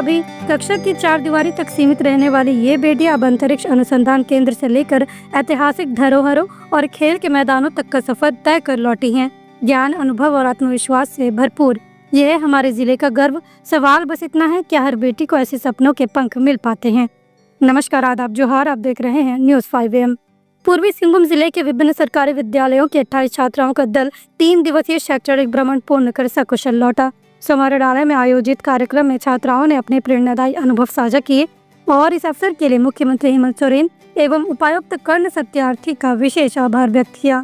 कभी कक्षा की 4 दीवारी तक सीमित रहने वाली ये बेटियां अब अंतरिक्ष अनुसंधान केंद्र से लेकर ऐतिहासिक धरोहरों और खेल के मैदानों तक का सफर तय कर लौटी हैं। ज्ञान, अनुभव और आत्मविश्वास से भरपूर ये है हमारे जिले का गर्व। सवाल बस इतना है, क्या हर बेटी को ऐसे सपनों के पंख मिल पाते हैं? नमस्कार, आदाब, जोहार। आप देख रहे हैं न्यूज़ 5 AM। पूर्वी सिंहभूम जिले के विभिन्न सरकारी विद्यालयों के 28 छात्राओं का दल 3 दिवसीय शैक्षणिक भ्रमण पूर्ण कर सकुशल लौटा। समारोह में आयोजित कार्यक्रम में छात्राओं ने अपने प्रेरणादायी अनुभव साझा किए और इस अवसर के लिए मुख्यमंत्री हेमंत सोरेन एवं उपायुक्त कर्ण सत्यार्थी का विशेष आभार व्यक्त किया।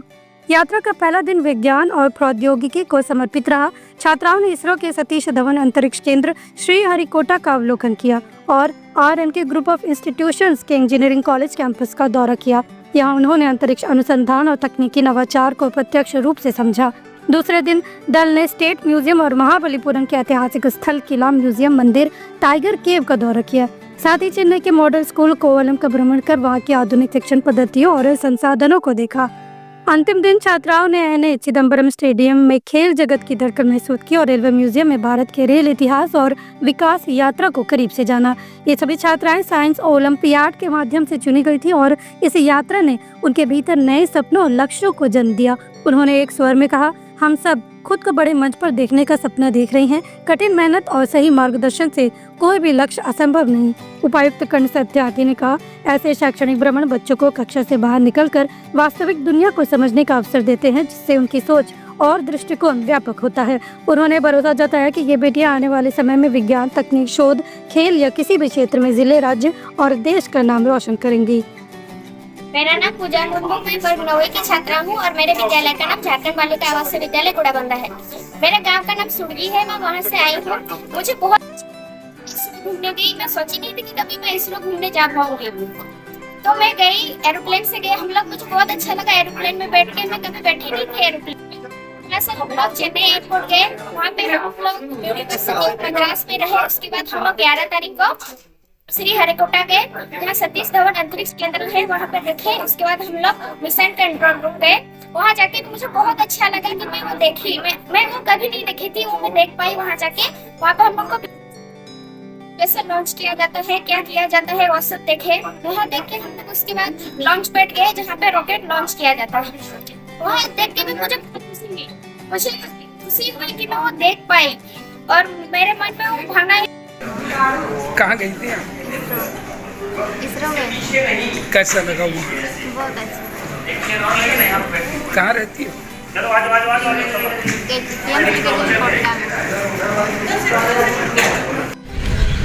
यात्रा का पहला दिन विज्ञान और प्रौद्योगिकी को समर्पित रहा। छात्राओं ने इसरो के सतीश धवन अंतरिक्ष केंद्र श्रीहरिकोटा का अवलोकन किया और RNK ग्रुप ऑफ इंस्टीट्यूशंस के इंजीनियरिंग कॉलेज कैंपस का दौरा किया। यहाँ उन्होंने अंतरिक्ष अनुसंधान और तकनीकी नवाचार को प्रत्यक्ष रूप से समझा। दूसरे दिन दल ने स्टेट म्यूजियम और महाबलीपुरम के ऐतिहासिक स्थल किला म्यूजियम, मंदिर, टाइगर केव का दौरा किया। साथ ही चेन्नई के मॉडल स्कूल कोवलम का भ्रमण कर वहाँ की आधुनिक शिक्षण पद्धतियों और संसाधनों को देखा। अंतिम दिन छात्राओं ने NA चिदम्बरम स्टेडियम में खेल जगत की धड़कन महसूस की और रेलवे म्यूजियम में भारत के रेल इतिहास और विकास यात्रा को करीब से जाना। ये सभी छात्राएं साइंस ओलंपियाड के माध्यम से चुनी गई थी और इस यात्रा ने उनके भीतर नए सपनों और लक्ष्यों को जन्म दिया। उन्होंने एक स्वर में कहा, हम सब खुद को बड़े मंच पर देखने का सपना देख रही हैं। कठिन मेहनत और सही मार्गदर्शन से कोई भी लक्ष्य असंभव नहीं। उपायुक्त कर्ण सत्यार्थी ने कहा, ऐसे शैक्षणिक भ्रमण बच्चों को कक्षा से बाहर निकलकर वास्तविक दुनिया को समझने का अवसर देते हैं, जिससे उनकी सोच और दृष्टिकोण व्यापक होता है। उन्होंने भरोसा जताया कि ये बेटियां आने वाले समय में विज्ञान, तकनीक, शोध, खेल या किसी भी क्षेत्र में जिले, राज्य और देश का नाम रोशन करेंगी। मेरा नाम पूजा मुर्मू, मैं वर्ग 9 की छात्रा हूँ और मेरे विद्यालय का नाम झारखंड बालिका आवासीय विद्यालय गुड़ाबंदा है। मेरे गांव का नाम सुरगी है, मैं वहाँ से आई हूँ। मुझे बहुत घूमने गई, मैं सोची नहीं थी कि कभी मैं इसरो घूमने जा पाऊंगी। तो मैं गई, एरोप्लेन से गए हम लोग। मुझे बहुत अच्छा लगा एरोप्लेन में बैठ के, मैं कभी बैठी नहीं थी एरोप्लेन में। वैसे हम लोग चेन्नई एयरपोर्ट गए, वहाँ पे हम लोग यूनिवर्सिटी मद्रास में रहे। उसके बाद हम लोग 11 तारीख को श्रीहरिकोटा गए, जहाँ सतीश धवन अंतरिक्ष केंद्र है, वहाँ पे देखे। उसके बाद हम लोग मिशन कंट्रोल रूम गए। वहाँ जाके मुझे बहुत अच्छा लगा कि मैं वो देखी। मैं वो कभी नहीं देखी थी, वो मैं देख पाई वहाँ जाके। वहाँ पे हम लोग को कैसे लॉन्च किया जाता है, क्या किया जाता है, वो सब देखे। वहाँ देख के हम लोग उसके बाद लॉन्च पैड गए, जहाँ पे रॉकेट लॉन्च किया जाता है। वहाँ देख के भी मुझे खुशी हुई, मुझे खुशी हुई कि मैं वो देख पाई और मेरे मन में वो भावना। कहाँ गई थी आप? इसरो में। कैसा लगा वो? बहुत अच्छा। कहाँ रहती हो?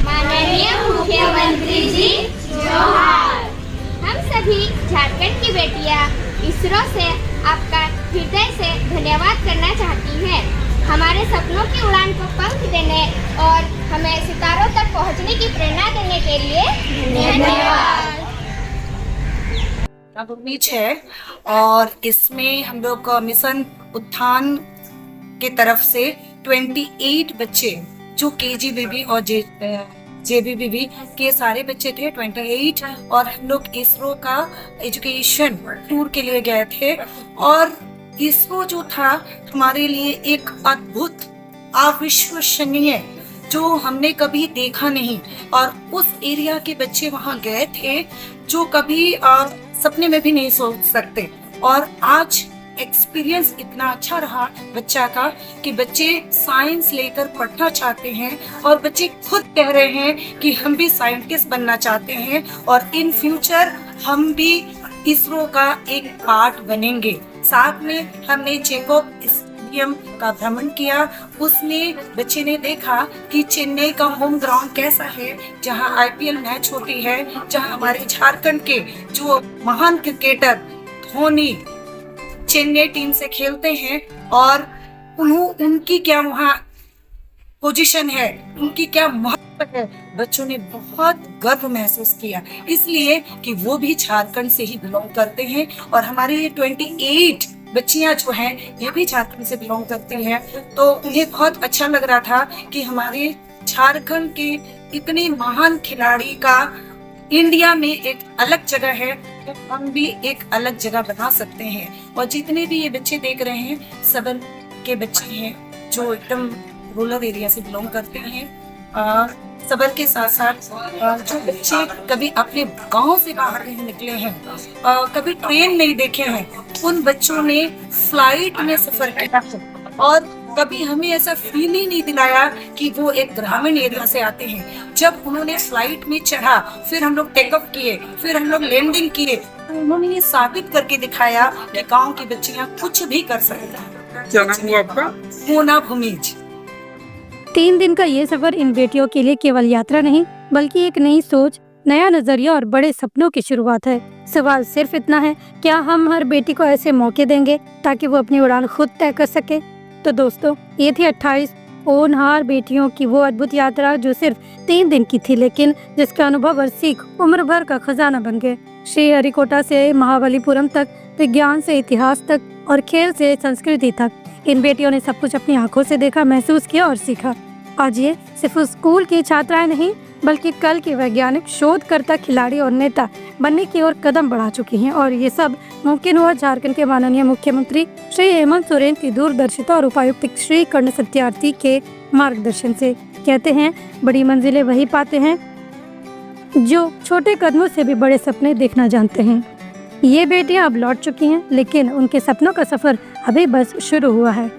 माननीय मुख्यमंत्री जी जोहार। हम सभी झारखंड की बेटियां इसरो से आपका हृदय से धन्यवाद करना चाहती हैं। हमारे सपनों की उड़ान को पंख देने और हमें सितारों तक पहुंचने की प्रेरणा देने के लिए धन्यवाद। बीच है और इसमें हम लोग मिशन उत्थान के तरफ से 28 बच्चे, जो KGBB और JBBB के सारे बच्चे थे 28, और हम लोग इसरो का एजुकेशन टूर के लिए गए थे। और इसरो जो था हमारे लिए एक अद्भुत, अविश्वसनीय, जो हमने कभी देखा नहीं। और उस एरिया के बच्चे वहाँ गए थे जो कभी सपने में भी नहीं सोच सकते। और आज एक्सपीरियंस इतना अच्छा रहा बच्चा का कि बच्चे साइंस लेकर पढ़ना चाहते हैं और बच्चे खुद कह रहे हैं कि हम भी साइंटिस्ट बनना चाहते हैं और इन फ्यूचर हम भी इसरो का एक पार्ट बनेंगे। साथ में हमने चेकअप स्टेडियम का भ्रमण किया। उसमें बच्चे ने देखा कि चेन्नई का होम ग्राउंड कैसा है, जहां IPL मैच होती है, जहां हमारे झारखंड के जो महान क्रिकेटर धोनी चेन्नई टीम से खेलते हैं और उनकी क्या वहाँ पोजीशन है, उनकी क्या महत्व है। बच्चों ने बहुत गर्व महसूस किया, इसलिए कि वो भी झारखंड से ही बिलोंग करते हैं। और हमारे ये 28 बच्चियां जो हैं ये भी झारखंड से बिलोंग करती हैं। तो उन्हें बहुत अच्छा लग रहा था कि हमारे झारखंड के इतने महान खिलाड़ी का इंडिया में एक अलग जगह है, तो हम भी एक अलग जगह बना सकते हैं। और जितने भी ये बच्चे देख रहे हैं, सबन के बच्चे हैं जो एकदम रूरल एरिया से बिलोंग करते हैं। सबर के साथ साथ जो बच्चे कभी अपने गांव से बाहर नहीं निकले हैं, कभी ट्रेन नहीं देखे हैं, उन बच्चों ने फ्लाइट में सफर किया और कभी हमें ऐसा फील ही नहीं दिलाया कि वो एक ग्रामीण एरिया से आते हैं। जब उन्होंने फ्लाइट में चढ़ा, फिर हम लोग टेक ऑफ किए, फिर हम लोग लैंडिंग किए, तो उन्होंने ये साबित करके दिखाया कि गांव की बच्चियां कुछ भी कर सकती हैं। क्या नाम हुआ आपका? मोना भूमिज। 3 दिन का ये सफर इन बेटियों के लिए केवल यात्रा नहीं बल्कि एक नई सोच, नया नजरिया और बड़े सपनों की शुरुआत है। सवाल सिर्फ इतना है, क्या हम हर बेटी को ऐसे मौके देंगे ताकि वो अपनी उड़ान खुद तय कर सके? तो दोस्तों, ये थी 28 होनहार बेटियों की वो अद्भुत यात्रा जो सिर्फ 3 दिन की थी, लेकिन जिसका अनुभव और सीख उम्र भर का खजाना बन गए। श्रीहरिकोटा से महाबलीपुरम तक, विज्ञान से इतिहास तक और खेल से संस्कृति तक, इन बेटियों ने सब कुछ अपनी आंखों से देखा, महसूस किया और सीखा। आज ये सिर्फ स्कूल की छात्राएं नहीं बल्कि कल की वैज्ञानिक, शोधकर्ता, खिलाड़ी और नेता बनने की ओर कदम बढ़ा चुकी हैं। और ये सब मुमकिन हुआ झारखंड के माननीय मुख्यमंत्री श्री हेमंत सोरेन की दूरदर्शिता और उपायुक्त श्री कर्ण सत्यार्थी के मार्गदर्शन से। कहते हैं, बड़ी मंजिलें वही पाते हैं जो छोटे कदमों से भी बड़े सपने देखना जानते हैं। ये बेटियां अब लौट चुकी हैं, लेकिन उनके सपनों का सफर अभी बस शुरू हुआ है।